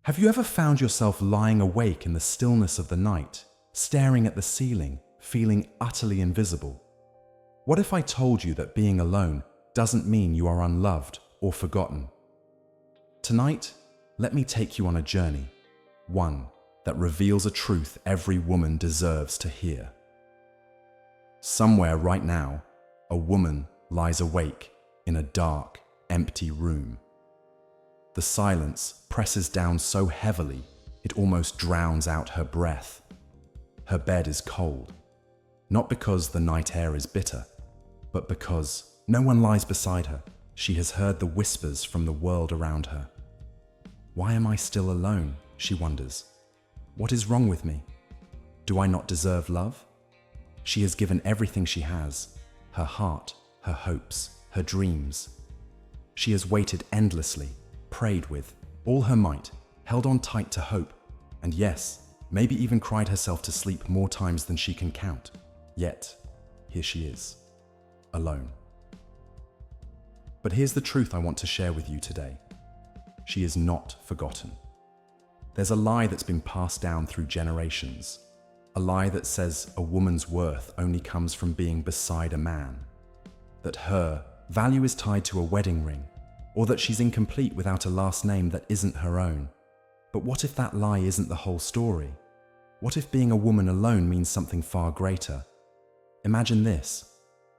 Have you ever found yourself lying awake in the stillness of the night, staring at the ceiling, feeling utterly invisible? What if I told you that being alone doesn't mean you are unloved or forgotten? Tonight, let me take you on a journey, one that reveals a truth every woman deserves to hear. Somewhere right now, a woman lies awake in a dark, empty room. The silence presses down so heavily it almost drowns out her breath. Her bed is cold, not because the night air is bitter, but because no one lies beside her. She has heard the whispers from the world around her. Why am I still alone? She wonders. What is wrong with me? Do I not deserve love? She has given everything she has, her heart, her hopes, her dreams. She has waited endlessly, prayed with all her might, held on tight to hope, and yes, maybe even cried herself to sleep more times than she can count. Yet, here she is, alone. But here's the truth I want to share with you today. She is not forgotten. There's a lie that's been passed down through generations, a lie that says a woman's worth only comes from being beside a man, that her value is tied to a wedding ring, or that she's incomplete without a last name that isn't her own. But what if that lie isn't the whole story? What if being a woman alone means something far greater? Imagine this: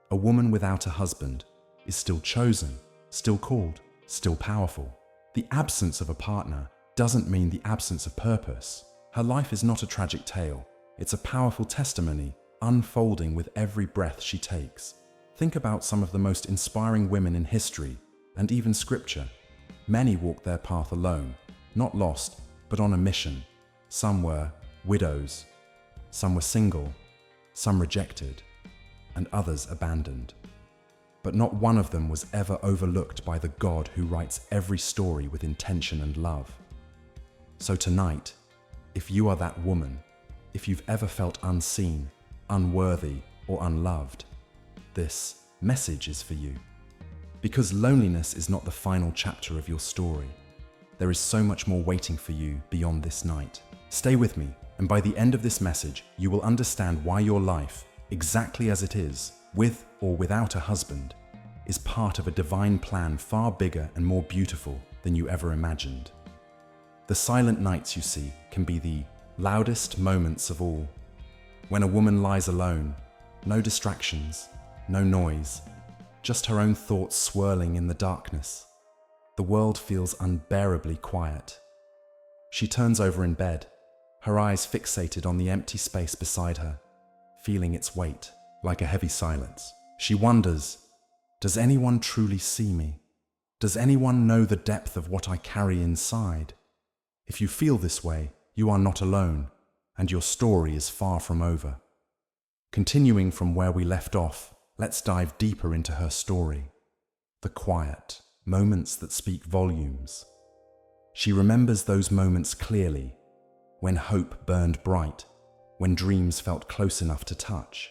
a woman without a husband is still chosen, still called, still powerful. The absence of a partner doesn't mean the absence of purpose. Her life is not a tragic tale. It's a powerful testimony, unfolding with every breath she takes. Think about some of the most inspiring women in history, and even scripture. Many walked their path alone, not lost, but on a mission. Some were widows, some were single, some rejected, and others abandoned. But not one of them was ever overlooked by the God who writes every story with intention and love. So tonight, if you are that woman, if you've ever felt unseen, unworthy, or unloved, this message is for you. Because loneliness is not the final chapter of your story. There is so much more waiting for you beyond this night. Stay with me, and by the end of this message, you will understand why your life, exactly as it is, with or without a husband, is part of a divine plan far bigger and more beautiful than you ever imagined. The silent nights you see can be the loudest moments of all. When a woman lies alone, no distractions, no noise, just her own thoughts swirling in the darkness. The world feels unbearably quiet. She turns over in bed, her eyes fixated on the empty space beside her, feeling its weight like a heavy silence. She wonders, does anyone truly see me? Does anyone know the depth of what I carry inside? If you feel this way, you are not alone, and your story is far from over. Continuing from where we left off, let's dive deeper into her story. The quiet moments that speak volumes. She remembers those moments clearly, when hope burned bright, when dreams felt close enough to touch,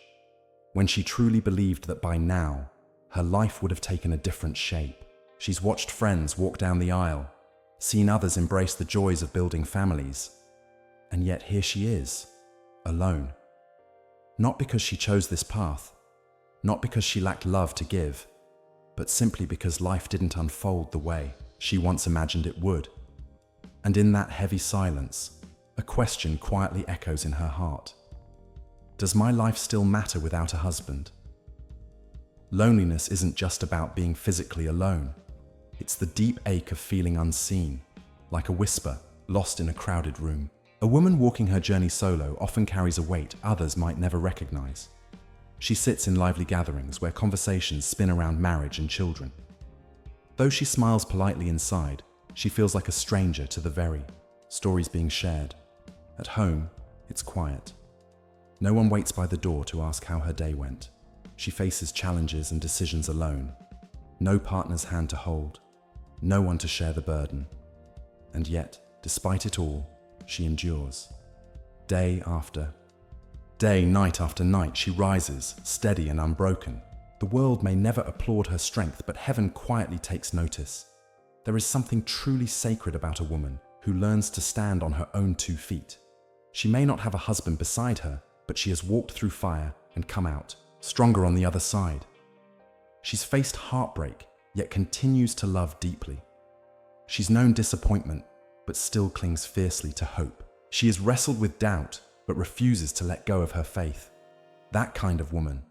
when she truly believed that by now, her life would have taken a different shape. She's watched friends walk down the aisle, seen others embrace the joys of building families, and yet here she is, alone. Not because she chose this path, not because she lacked love to give, but simply because life didn't unfold the way she once imagined it would. And in that heavy silence, a question quietly echoes in her heart. Does my life still matter without a husband? Loneliness isn't just about being physically alone. It's the deep ache of feeling unseen, like a whisper lost in a crowded room. A woman walking her journey solo often carries a weight others might never recognize. She sits in lively gatherings where conversations spin around marriage and children. Though she smiles politely inside, she feels like a stranger to the very stories being shared. At home, it's quiet. No one waits by the door to ask how her day went. She faces challenges and decisions alone. No partner's hand to hold, no one to share the burden. And yet, despite it all, she endures. Day after day, night after night, she rises, steady and unbroken. The world may never applaud her strength, but heaven quietly takes notice. There is something truly sacred about a woman who learns to stand on her own 2 feet. She may not have a husband beside her, but she has walked through fire and come out, stronger on the other side. She's faced heartbreak, yet continues to love deeply. She's known disappointment, but still clings fiercely to hope. She has wrestled with doubt, but refuses to let go of her faith. That kind of woman,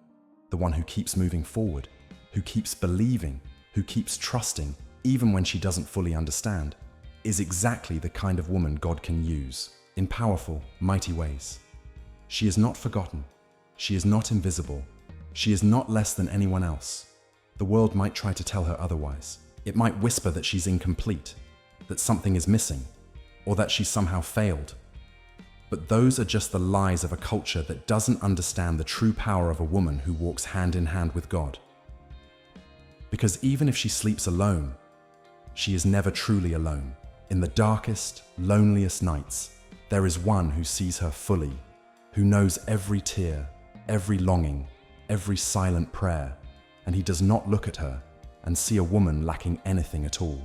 the one who keeps moving forward, who keeps believing, who keeps trusting, even when she doesn't fully understand, is exactly the kind of woman God can use in powerful, mighty ways. She is not forgotten. She is not invisible. She is not less than anyone else. The world might try to tell her otherwise. It might whisper that she's incomplete, that something is missing, or that she's somehow failed. But those are just the lies of a culture that doesn't understand the true power of a woman who walks hand in hand with God. Because even if she sleeps alone, she is never truly alone. In the darkest, loneliest nights, there is one who sees her fully, who knows every tear, every longing, every silent prayer, and he does not look at her and see a woman lacking anything at all.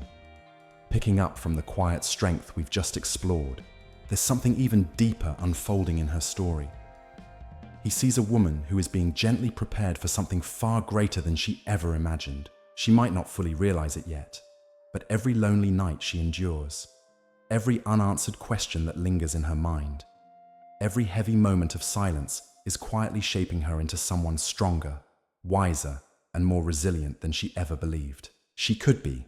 Picking up from the quiet strength we've just explored, there's something even deeper unfolding in her story. He sees a woman who is being gently prepared for something far greater than she ever imagined. She might not fully realize it yet, but every lonely night she endures, every unanswered question that lingers in her mind, every heavy moment of silence is quietly shaping her into someone stronger, wiser, and more resilient than she ever believed she could be.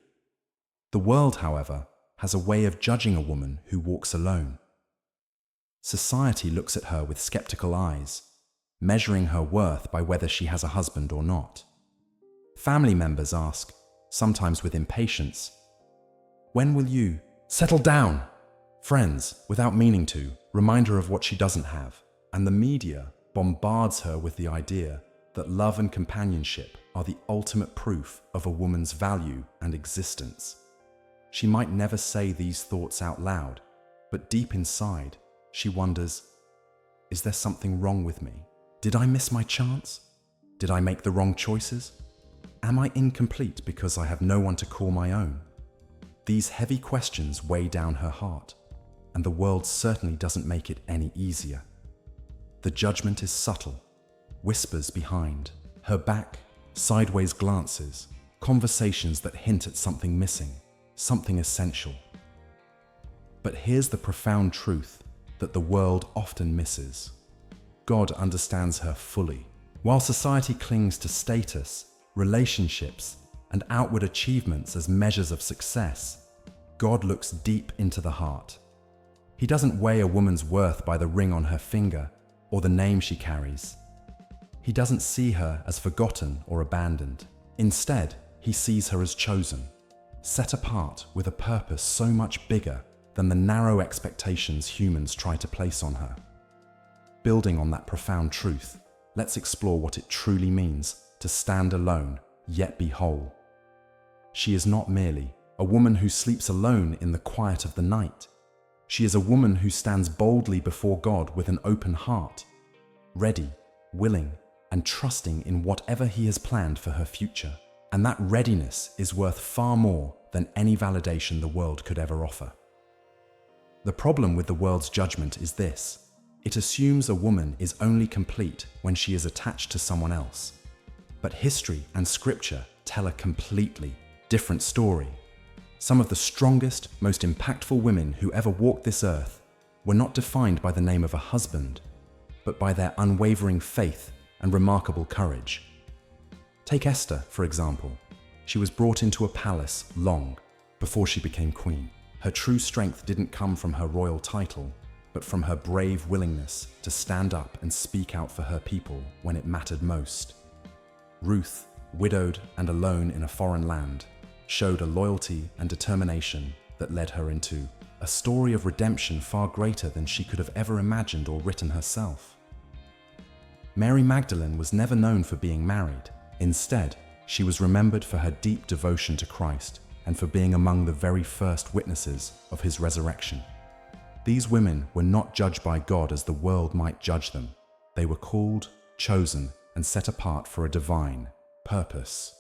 The world, however, has a way of judging a woman who walks alone. Society looks at her with skeptical eyes, measuring her worth by whether she has a husband or not. Family members ask, sometimes with impatience, "When will you settle down?" Friends, without meaning to, remind her of what she doesn't have, and the media bombards her with the idea that love and companionship are the ultimate proof of a woman's value and existence. She might never say these thoughts out loud, but deep inside, she wonders, is there something wrong with me? Did I miss my chance? Did I make the wrong choices? Am I incomplete because I have no one to call my own? These heavy questions weigh down her heart, and the world certainly doesn't make it any easier. The judgment is subtle, whispers behind, her back, sideways glances, conversations that hint at something missing, something essential. But here's the profound truth that the world often misses. God understands her fully. While society clings to status, relationships, and outward achievements as measures of success, God looks deep into the heart. He doesn't weigh a woman's worth by the ring on her finger or the name she carries. He doesn't see her as forgotten or abandoned. Instead, he sees her as chosen, set apart with a purpose so much bigger than the narrow expectations humans try to place on her. Building on that profound truth, let's explore what it truly means to stand alone, yet be whole. She is not merely a woman who sleeps alone in the quiet of the night. She is a woman who stands boldly before God with an open heart, ready, willing, and trusting in whatever He has planned for her future. And that readiness is worth far more than any validation the world could ever offer. The problem with the world's judgment is this: it assumes a woman is only complete when she is attached to someone else. But history and scripture tell a completely different story. Some of the strongest, most impactful women who ever walked this earth were not defined by the name of a husband, but by their unwavering faith and remarkable courage. Take Esther, for example. She was brought into a palace long before she became queen. Her true strength didn't come from her royal title, but from her brave willingness to stand up and speak out for her people when it mattered most. Ruth, widowed and alone in a foreign land, showed a loyalty and determination that led her into a story of redemption far greater than she could have ever imagined or written herself. Mary Magdalene was never known for being married. Instead, she was remembered for her deep devotion to Christ and for being among the very first witnesses of His resurrection. These women were not judged by God as the world might judge them. They were called, chosen, and set apart for a divine purpose.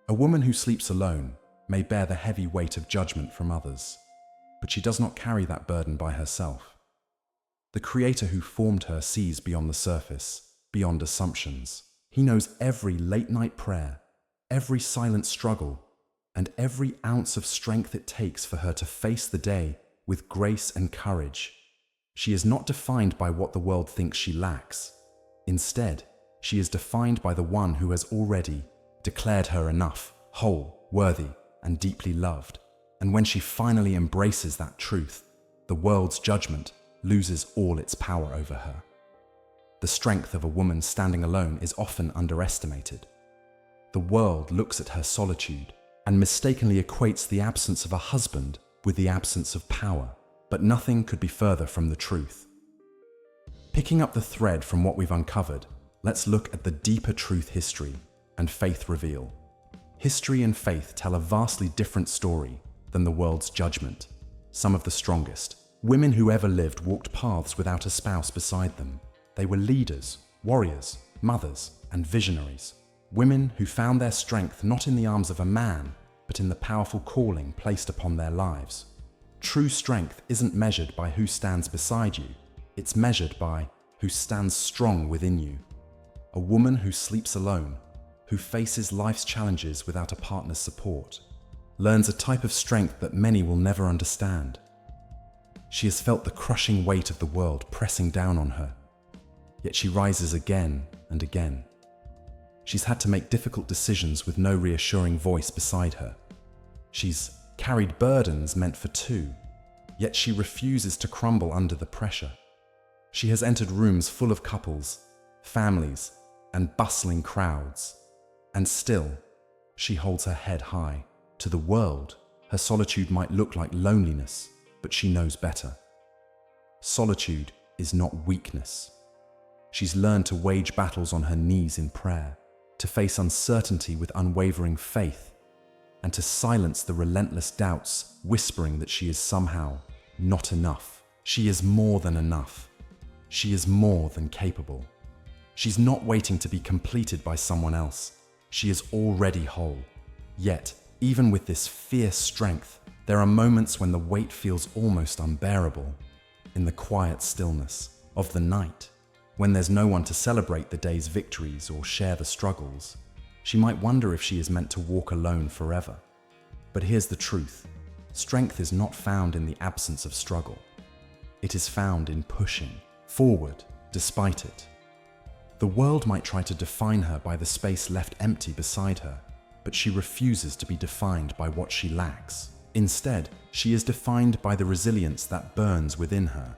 A woman who sleeps alone may bear the heavy weight of judgment from others. but she does not carry that burden by herself. The Creator who formed her sees beyond the surface, beyond assumptions. He knows every late-night prayer, every silent struggle, and every ounce of strength it takes for her to face the day with grace and courage. She is not defined by what the world thinks she lacks. Instead, she is defined by the one who has already declared her enough, whole, worthy, and deeply loved. And when she finally embraces that truth, the world's judgment loses all its power over her. The strength of a woman standing alone is often underestimated. The world looks at her solitude and mistakenly equates the absence of a husband with the absence of power, but nothing could be further from the truth. Picking up the thread from what we've uncovered, let's look at the deeper truth history and faith reveal. History and faith tell a vastly different story than the world's judgment. Some of the strongest women who ever lived walked paths without a spouse beside them. They were leaders, warriors, mothers, and visionaries. Women who found their strength not in the arms of a man, but in the powerful calling placed upon their lives. True strength isn't measured by who stands beside you, it's measured by who stands strong within you. A woman who sleeps alone, who faces life's challenges without a partner's support, learns a type of strength that many will never understand. She has felt the crushing weight of the world pressing down on her, yet she rises again and again. She's had to make difficult decisions with no reassuring voice beside her. She's carried burdens meant for two, yet she refuses to crumble under the pressure. She has entered rooms full of couples, families, and bustling crowds, and still, she holds her head high. To the world, her solitude might look like loneliness, but she knows better. Solitude is not weakness. She's learned to wage battles on her knees in prayer, to face uncertainty with unwavering faith, and to silence the relentless doubts whispering that she is somehow not enough. She is more than enough. She is more than capable. She's not waiting to be completed by someone else. She is already whole. Yet, even with this fierce strength, there are moments when the weight feels almost unbearable. In the quiet stillness of the night, when there's no one to celebrate the day's victories or share the struggles, she might wonder if she is meant to walk alone forever. But here's the truth. Strength is not found in the absence of struggle. It is found in pushing forward despite it. The world might try to define her by the space left empty beside her, but she refuses to be defined by what she lacks. Instead, she is defined by the resilience that burns within her.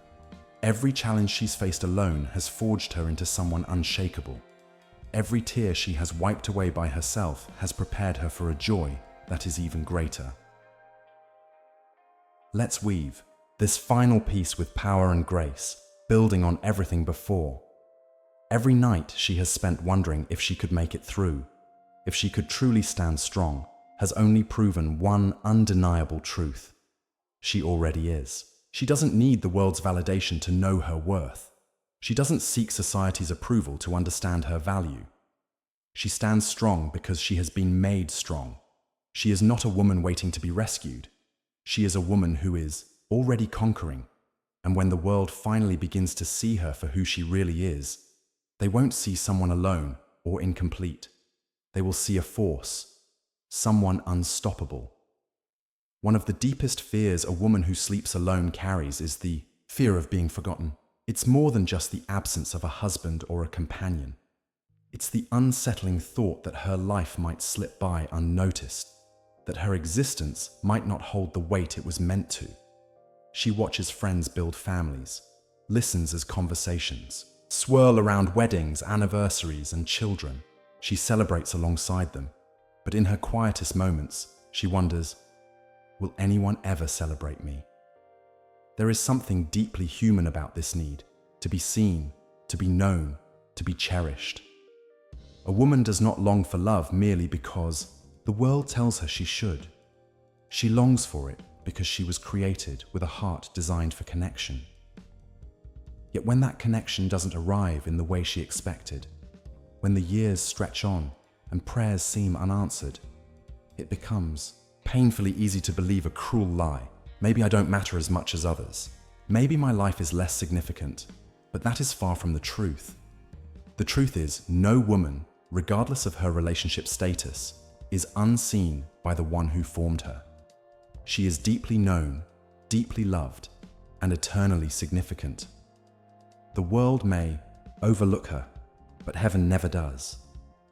Every challenge she's faced alone has forged her into someone unshakable. Every tear she has wiped away by herself has prepared her for a joy that is even greater. Let's weave this final piece with power and grace, building on everything before. Every night she has spent wondering if she could make it through, if she could truly stand strong, has only proven one undeniable truth. She already is. She doesn't need the world's validation to know her worth. She doesn't seek society's approval to understand her value. She stands strong because she has been made strong. She is not a woman waiting to be rescued. She is a woman who is already conquering. And when the world finally begins to see her for who she really is, they won't see someone alone or incomplete. They will see a force, someone unstoppable. One of the deepest fears a woman who sleeps alone carries is the fear of being forgotten. It's more than just the absence of a husband or a companion. It's the unsettling thought that her life might slip by unnoticed, that her existence might not hold the weight it was meant to. She watches friends build families, listens as conversations swirl around weddings, anniversaries, and children. She celebrates alongside them, but in her quietest moments, she wonders, will anyone ever celebrate me? There is something deeply human about this need, to be seen, to be known, to be cherished. A woman does not long for love merely because the world tells her she should. She longs for it because she was created with a heart designed for connection. Yet when that connection doesn't arrive in the way she expected, when the years stretch on and prayers seem unanswered, it becomes painfully easy to believe a cruel lie, Maybe I don't matter as much as others. Maybe my life is less significant, but that is far from the truth. The truth is, no woman, regardless of her relationship status, is unseen by the one who formed her. She is deeply known, deeply loved, and eternally significant. The world may overlook her, but heaven never does.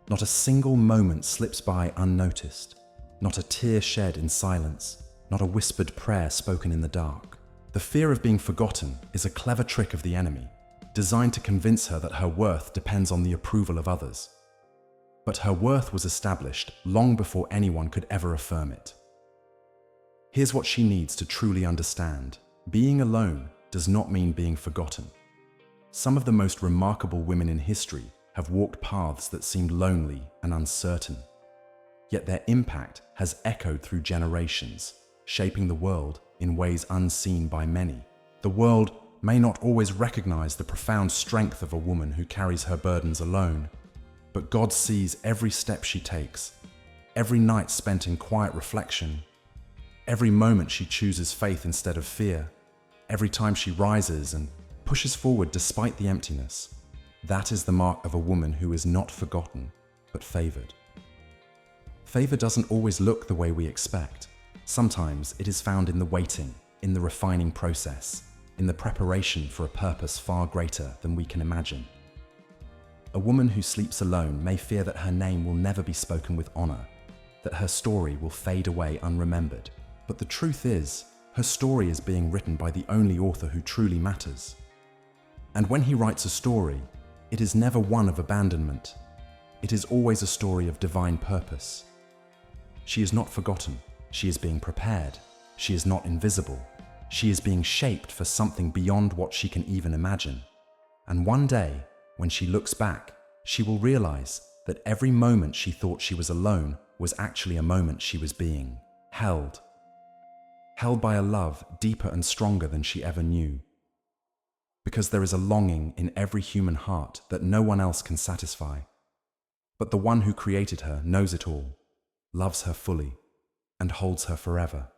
Not a single moment slips by unnoticed, not a tear shed in silence, not a whispered prayer spoken in the dark. The fear of being forgotten is a clever trick of the enemy, designed to convince her that her worth depends on the approval of others. But her worth was established long before anyone could ever affirm it. Here's what she needs to truly understand. Being alone does not mean being forgotten. Some of the most remarkable women in history have walked paths that seemed lonely and uncertain. Yet their impact has echoed through generations, shaping the world in ways unseen by many. The world may not always recognize the profound strength of a woman who carries her burdens alone, but God sees every step she takes, every night spent in quiet reflection, every moment she chooses faith instead of fear, every time she rises and pushes forward despite the emptiness. That is the mark of a woman who is not forgotten, but favored. Favor doesn't always look the way we expect. Sometimes it is found in the waiting, in the refining process, in the preparation for a purpose far greater than we can imagine. A woman who sleeps alone may fear that her name will never be spoken with honor, that her story will fade away unremembered. But the truth is, her story is being written by the only author who truly matters. And when he writes a story, it is never one of abandonment. It is always a story of divine purpose. She is not forgotten. She is being prepared. She is not invisible. She is being shaped for something beyond what she can even imagine. And one day, when she looks back, she will realize that every moment she thought she was alone was actually a moment she was being held. Held by a love deeper and stronger than she ever knew. Because there is a longing in every human heart that no one else can satisfy. But the one who created her knows it all, loves her fully, and holds her forever.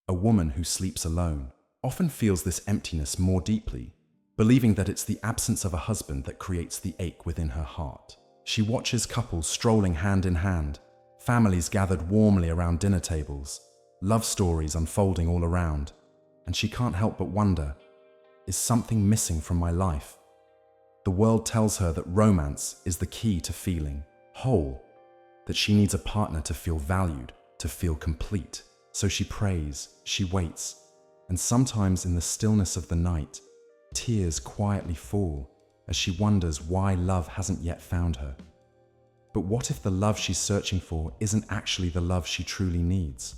A woman who sleeps alone often feels this emptiness more deeply, believing that it's the absence of a husband that creates the ache within her heart. She watches couples strolling hand in hand, families gathered warmly around dinner tables, love stories unfolding all around, and she can't help but wonder, is something missing from my life? The world tells her that romance is the key to feeling whole, that she needs a partner to feel valued, to feel complete. So she prays, she waits, and sometimes in the stillness of the night, tears quietly fall as she wonders why love hasn't yet found her. But what if the love she's searching for isn't actually the love she truly needs?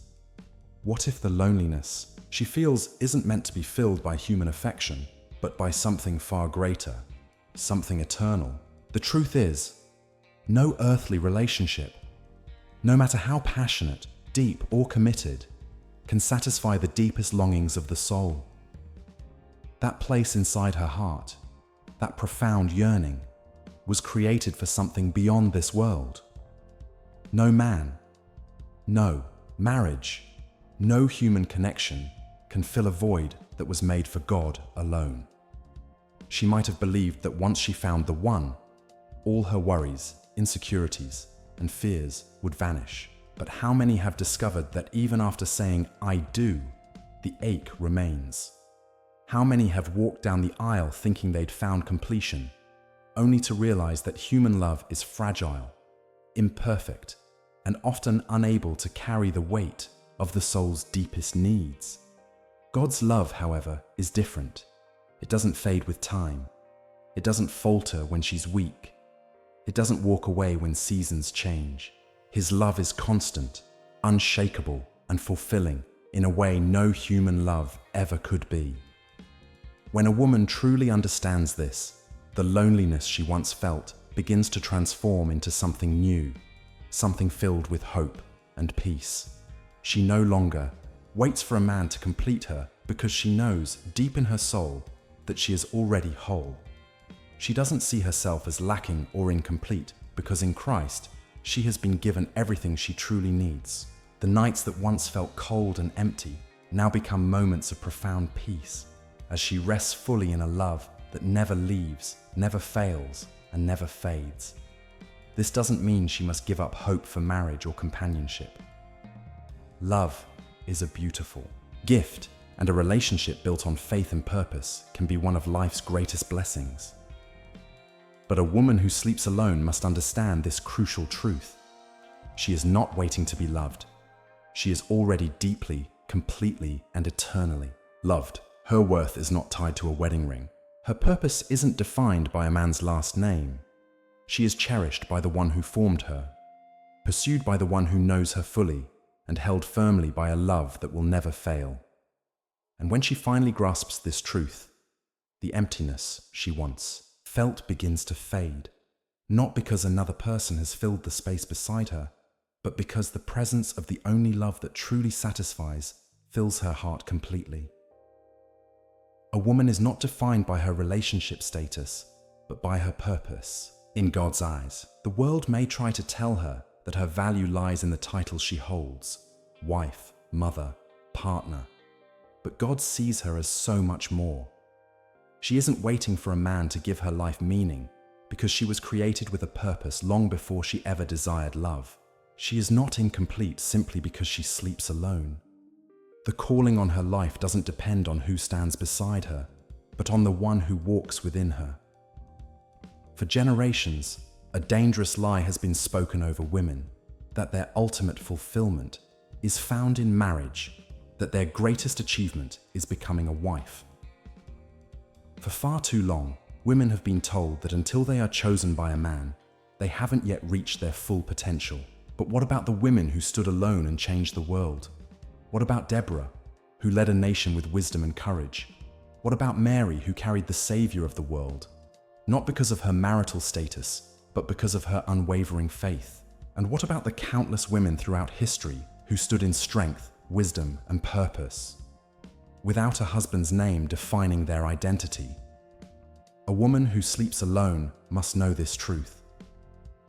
What if the loneliness she feels isn't meant to be filled by human affection, but by something far greater, something eternal? The truth is, no earthly relationship, no matter how passionate, deep, or committed, can satisfy the deepest longings of the soul. That place inside her heart, that profound yearning, was created for something beyond this world. No man, no marriage, no human connection can fill a void that was made for God alone. She might have believed that once she found the one, all her worries, insecurities, and fears would vanish. But how many have discovered that even after saying, "I do," the ache remains? How many have walked down the aisle thinking they'd found completion, only to realize that human love is fragile, imperfect, and often unable to carry the weight of the soul's deepest needs? God's love, however, is different. It doesn't fade with time. It doesn't falter when she's weak. It doesn't walk away when seasons change. His love is constant, unshakable, and fulfilling in a way no human love ever could be. When a woman truly understands this, the loneliness she once felt begins to transform into something new, something filled with hope and peace. She no longer waits for a man to complete her because she knows deep in her soul that she is already whole. She doesn't see herself as lacking or incomplete because in Christ, she has been given everything she truly needs. The nights that once felt cold and empty now become moments of profound peace as she rests fully in a love that never leaves, never fails, and never fades. This doesn't mean she must give up hope for marriage or companionship. Love is a beautiful gift, and a relationship built on faith and purpose can be one of life's greatest blessings. But a woman who sleeps alone must understand this crucial truth. She is not waiting to be loved. She is already deeply, completely, and eternally loved. Her worth is not tied to a wedding ring. Her purpose isn't defined by a man's last name. She is cherished by the one who formed her, pursued by the one who knows her fully, and held firmly by a love that will never fail. And when she finally grasps this truth, the emptiness she once felt begins to fade, not because another person has filled the space beside her, but because the presence of the only love that truly satisfies fills her heart completely. A woman is not defined by her relationship status, but by her purpose. In God's eyes, the world may try to tell her that her value lies in the titles she holds: wife, mother, partner. But God sees her as so much more. She isn't waiting for a man to give her life meaning, because she was created with a purpose long before she ever desired love. She is not incomplete simply because she sleeps alone. The calling on her life doesn't depend on who stands beside her, but on the one who walks within her. For generations, a dangerous lie has been spoken over women, that their ultimate fulfillment is found in marriage, that their greatest achievement is becoming a wife. For far too long, women have been told that until they are chosen by a man, they haven't yet reached their full potential. But what about the women who stood alone and changed the world? What about Deborah, who led a nation with wisdom and courage? What about Mary, who carried the Savior of the world, not because of her marital status, but because of her unwavering faith? And what about the countless women throughout history who stood in strength, wisdom, and purpose, without a husband's name defining their identity? A woman who sleeps alone must know this truth.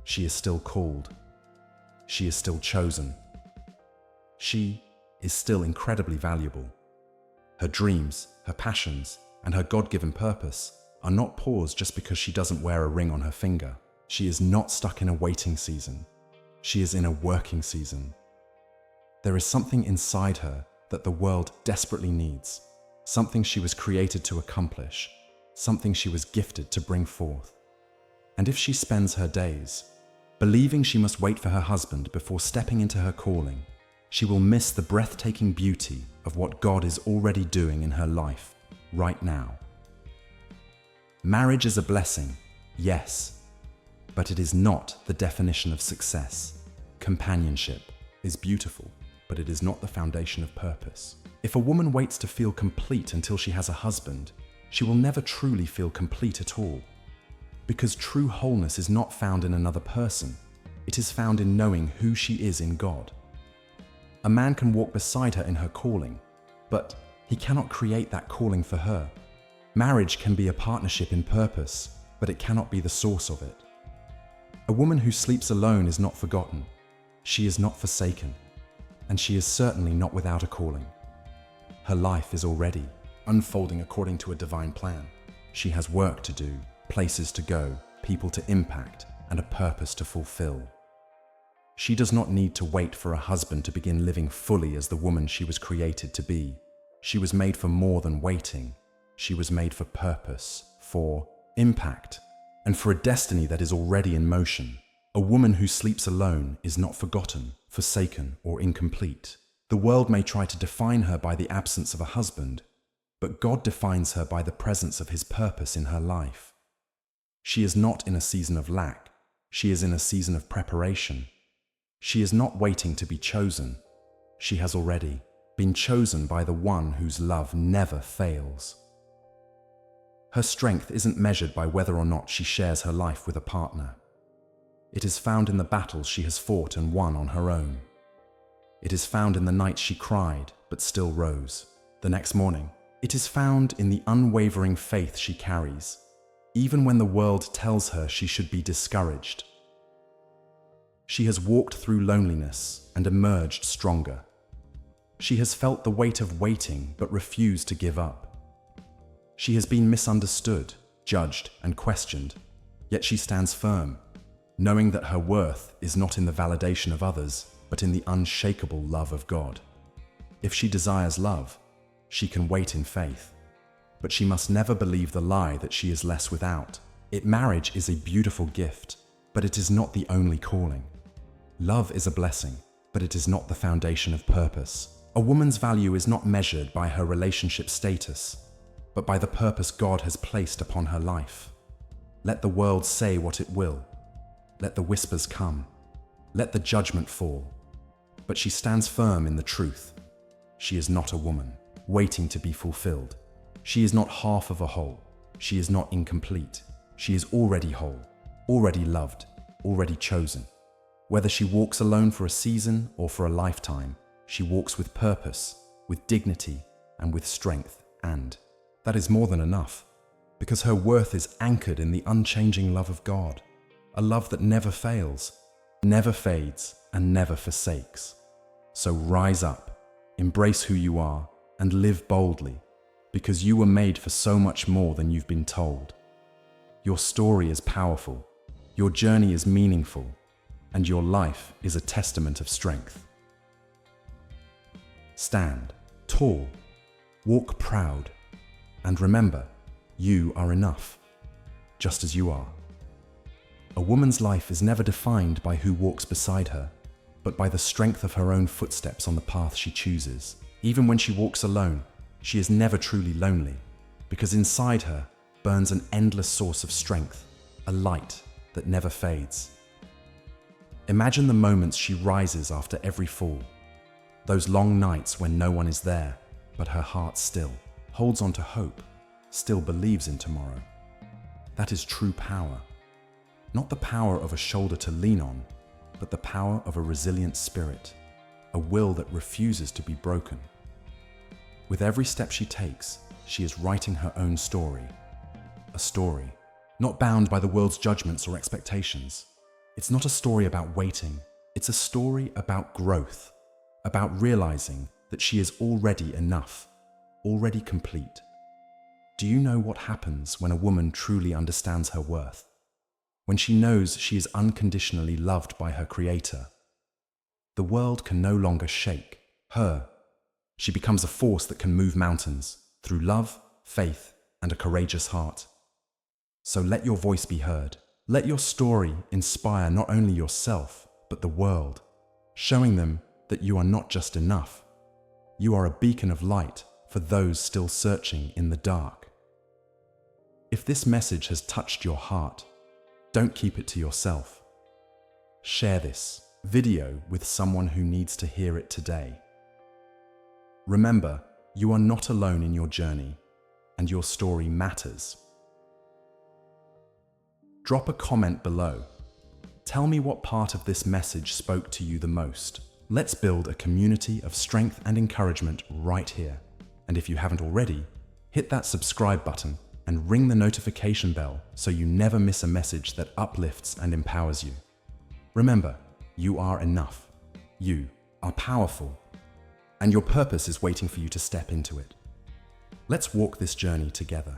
She is still called. She is still chosen. She is still incredibly valuable. Her dreams, her passions, and her God-given purpose are not paused just because she doesn't wear a ring on her finger. She is not stuck in a waiting season. She is in a working season. There is something inside her that the world desperately needs, something she was created to accomplish, something she was gifted to bring forth. And if she spends her days believing she must wait for her husband before stepping into her calling, she will miss the breathtaking beauty of what God is already doing in her life right now. Marriage is a blessing, yes, but it is not the definition of success. Companionship is beautiful, but it is not the foundation of purpose. If a woman waits to feel complete until she has a husband, she will never truly feel complete at all. Because true wholeness is not found in another person, it is found in knowing who she is in God. A man can walk beside her in her calling, but he cannot create that calling for her. Marriage can be a partnership in purpose, but it cannot be the source of it. A woman who sleeps alone is not forgotten. She is not forsaken, and she is certainly not without a calling. Her life is already unfolding according to a divine plan. She has work to do, places to go, people to impact, and a purpose to fulfill. She does not need to wait for a husband to begin living fully as the woman she was created to be. She was made for more than waiting. She was made for purpose, for impact, and for a destiny that is already in motion. A woman who sleeps alone is not forgotten, forsaken, or incomplete. The world may try to define her by the absence of a husband, but God defines her by the presence of His purpose in her life. She is not in a season of lack. She is in a season of preparation. She is not waiting to be chosen. She has already been chosen by the one whose love never fails. Her strength isn't measured by whether or not she shares her life with a partner. It is found in the battles she has fought and won on her own. It is found in the nights she cried but still rose the next morning. It is found in the unwavering faith she carries, even when the world tells her she should be discouraged. She has walked through loneliness and emerged stronger. She has felt the weight of waiting but refused to give up. She has been misunderstood, judged, and questioned, yet she stands firm, knowing that her worth is not in the validation of others, but in the unshakable love of God. If she desires love, she can wait in faith, but she must never believe the lie that she is less without. Marriage is a beautiful gift, but it is not the only calling. Love is a blessing, but it is not the foundation of purpose. A woman's value is not measured by her relationship status, but by the purpose God has placed upon her life. Let the world say what it will. Let the whispers come. Let the judgment fall. But she stands firm in the truth. She is not a woman, waiting to be fulfilled. She is not half of a whole. She is not incomplete. She is already whole, already loved, already chosen. Whether she walks alone for a season or for a lifetime, she walks with purpose, with dignity, and with strength, and that is more than enough, because her worth is anchored in the unchanging love of God, a love that never fails, never fades, and never forsakes. So rise up, embrace who you are, and live boldly, because you were made for so much more than you've been told. Your story is powerful, your journey is meaningful, and your life is a testament of strength. Stand tall, walk proud, and remember, you are enough, just as you are. A woman's life is never defined by who walks beside her, but by the strength of her own footsteps on the path she chooses. Even when she walks alone, she is never truly lonely, because inside her burns an endless source of strength, a light that never fades. Imagine the moments she rises after every fall, those long nights when no one is there, but her heart still holds on to hope, still believes in tomorrow. That is true power. Not the power of a shoulder to lean on, but the power of a resilient spirit, a will that refuses to be broken. With every step she takes, she is writing her own story. A story, not bound by the world's judgments or expectations. It's not a story about waiting, it's a story about growth, about realizing that she is already enough, already complete. Do you know what happens when a woman truly understands her worth? When she knows she is unconditionally loved by her Creator? The world can no longer shake her. She becomes a force that can move mountains through love, faith, and a courageous heart. So let your voice be heard. Let your story inspire not only yourself, but the world, showing them that you are not just enough. You are a beacon of light for those still searching in the dark. If this message has touched your heart, don't keep it to yourself. Share this video with someone who needs to hear it today. Remember, you are not alone in your journey, and your story matters. Drop a comment below. Tell me what part of this message spoke to you the most. Let's build a community of strength and encouragement right here. And if you haven't already, hit that subscribe button and ring the notification bell so you never miss a message that uplifts and empowers you. Remember, you are enough. You are powerful. And your purpose is waiting for you to step into it. Let's walk this journey together.